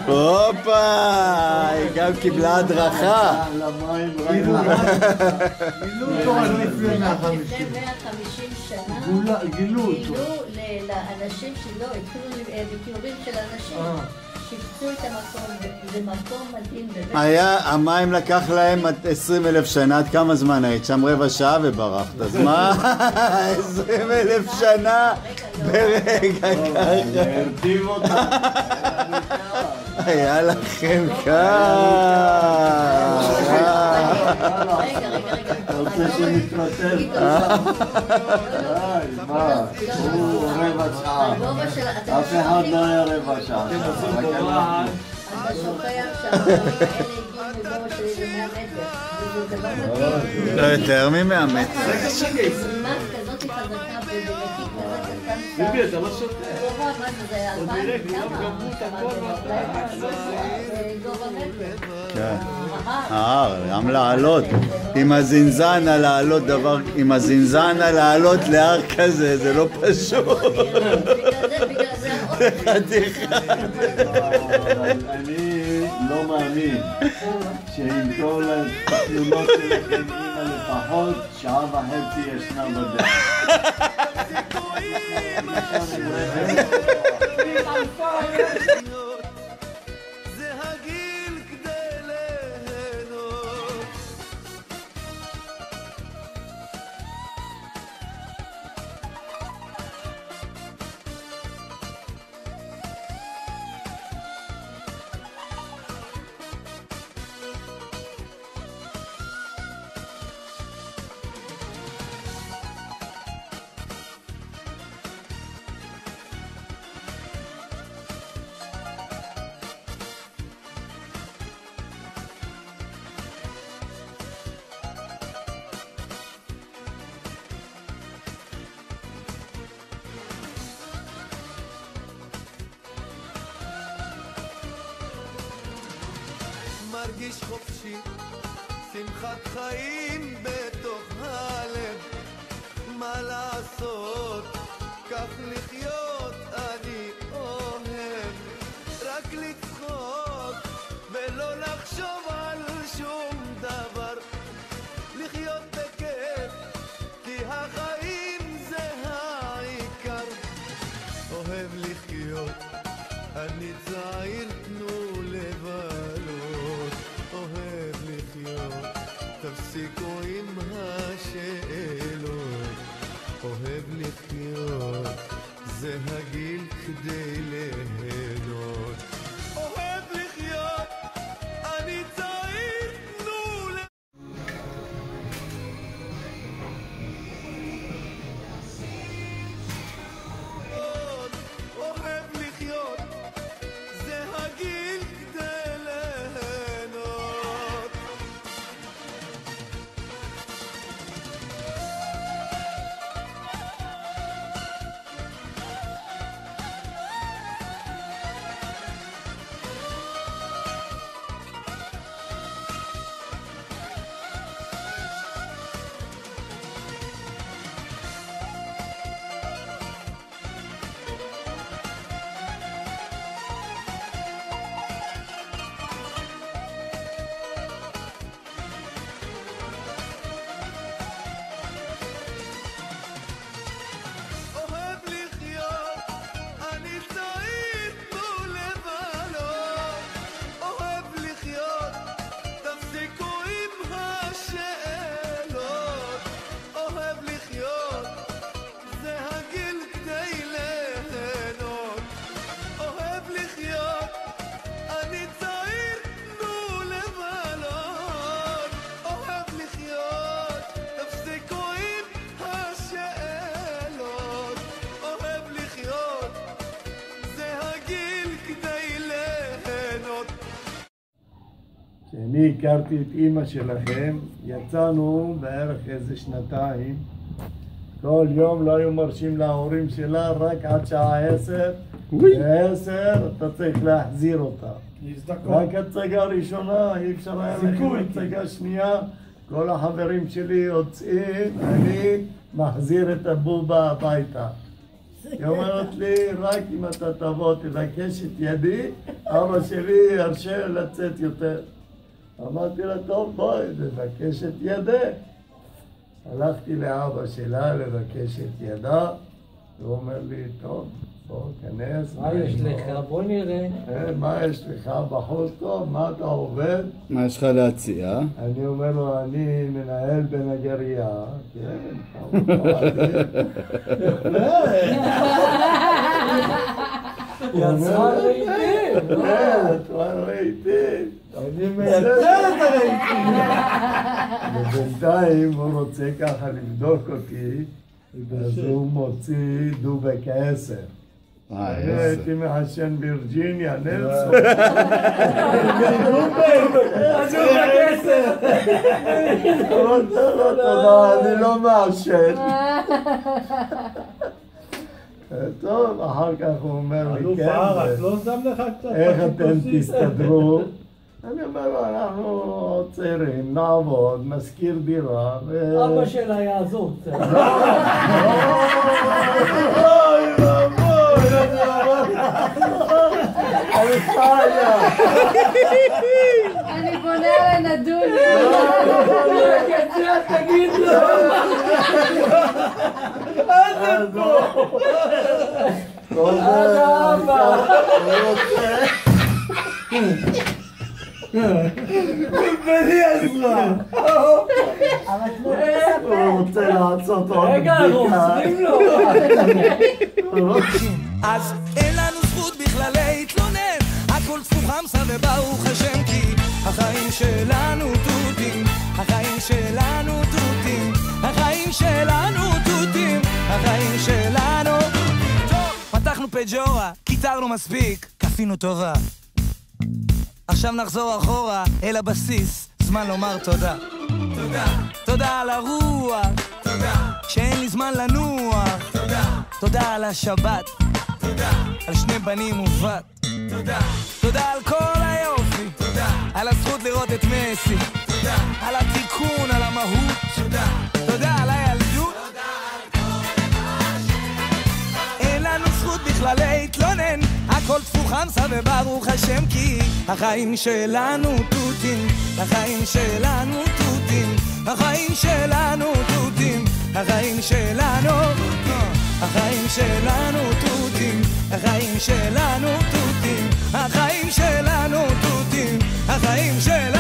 הופה, היא גם קיבלה הדרכה. גילו אותו רק לפני 150 שנה. גילו אותו. גילו לאנשים שלא התחילו בקירובים של אנשים. שיפצו את המקום, זה מקום מדהים. המים לקח להם 20,000 שנה, עד כמה זמן היית? שם רבע שעה וברחת, אז מה? 20,000 שנה ברגע ככה. הרטיב אותה. היה לכם קר. אתה רוצה שנתרטב? מה? הוא רבע שעה. אף אחד לא היה רבע שעה. אתה שוכח שהדברים האלה הגיעו מגובה של איזה 100 מטר. לא יותר מ100 מטר. זמן כזאת חזקה ובנתיק כזה קטן. ביבי, אתה לא שותה. גובה, מה זה? זה 2000 כמה? גובה מטר. כן. גם לעלות. עם הזינזנה לעלות דבר, עם הזינזנה לעלות להר כזה, זה לא פשוט. בגלל זה חתיכה. אני לא מאמין שעם כל התלונות שלכם אימא לפחות שעה וחצי ישנה בדרך. זה הגיל כדי ליהנות. מרגיש חופשי, שמחת חיים בתוך הלב. מה לעשות, כך לחיות אני אוהב. רק לצחוק ולא לחשוב על שום דבר. לחיות בכיף, כי החיים זה העיקר. אוהב לחיות, אני צעיר, תנו לבלות. אוהב לחיות, תפסיקו עם השאלות. אוהב לחיות, זה הגיל כדי ליהנות. אוהב לחיות, אני צעיר, תנו לבלות. אוהב לחיות, זה הגיל כדי ליהנות. אוהב לחיות, אני צעיר, תנו לבלות. אוהב לחיות, תפסיקו עם השאלות. אוהב לחיות, זה הגיל כדי ליהנות. אוהב לחיות, אני צעיר, תנו לבלות. אוהב לחיות, תפסיקו עם השאלות. אוהב לחיות, זה הגיל כדי ליהנות. כשאני הכרתי את אימא שלכם, יצאנו בערך איזה שנתיים. כל יום לא היו מרשים להורים שלה, רק עד שעה 10. ב-10 אתה צריך להחזיר אותה. רק הצגה ראשונה, אי אפשר היה להכין הצגה שנייה. כל החברים שלי יוצאים, אני מחזיר את הבובה הביתה. היא אומרת לי, רק אם אתה תבוא תבקש את ידי, אבא שלי ירשה לצאת יותר. אמרתי לה, טוב, בואי, תבקש את ידך. הלכתי לאבא שלה לבקש את ידה, הוא אומר לי, טוב, בוא, כנס. מה יש לך? בוא נראה. מה יש לך? בחור טוב, מה אתה עובד? מה יש לך להציע? אני אומר לו, אני מנהל בנגריה. כן, יצרן רהיטים. יצרן רהיטים. אני מייצר את הרהיטים. ובינתיים הוא רוצה ככה לבדוק אותי, אז הוא מוציא דובק 10. אני הייתי מחשן וירג'יניה, נלסון. דובק 10. תודה, אני לא מעשן. טוב, אחר כך הוא אומר לי, אלוף כן, הארץ, לא שם לך קצת? איך אתם תסתדרו? אני אומר לו, אנחנו צעירים, נעבוד, נשכיר דירה. אבא שלה יעזור קצת. אני בונה לנדוניה. תגיד לו. בלי עזרה. הוא רוצה לעשות עוד רגע, רוסים לו. אז אין לנו זכות בכלל להתלונן, הכל צפוחמסה וברוך השם, כי החיים שלנו תותים, החיים שלנו תותים, החיים שלנו תותים, החיים שלנו. טוב, פתחנו פג'ורה, קיטרנו מספיק, כפינו טובה. עכשיו נחזור אחורה אל הבסיס, זמן לומר תודה. תודה. תודה על הרוח, תודה. שאין לי זמן לנוח, תודה. תודה על השבת, תודה. על שני בנים ובת, תודה. תודה על כל היופי, תודה. על הזכות לראות את מסי, תודה. על התיקון, על המהות, תודה. תודה על הילדות, תודה על כל מה אין לנו זכות בכלל להתלונן, הכל תפוחמסה וברוך השם, כי החיים שלנו תותים, החיים שלנו תותים, החיים שלנו תותים, החיים שלנו, החיים שלנו תותים, החיים שלנו תותים, החיים שלנו תותים, החיים שלנו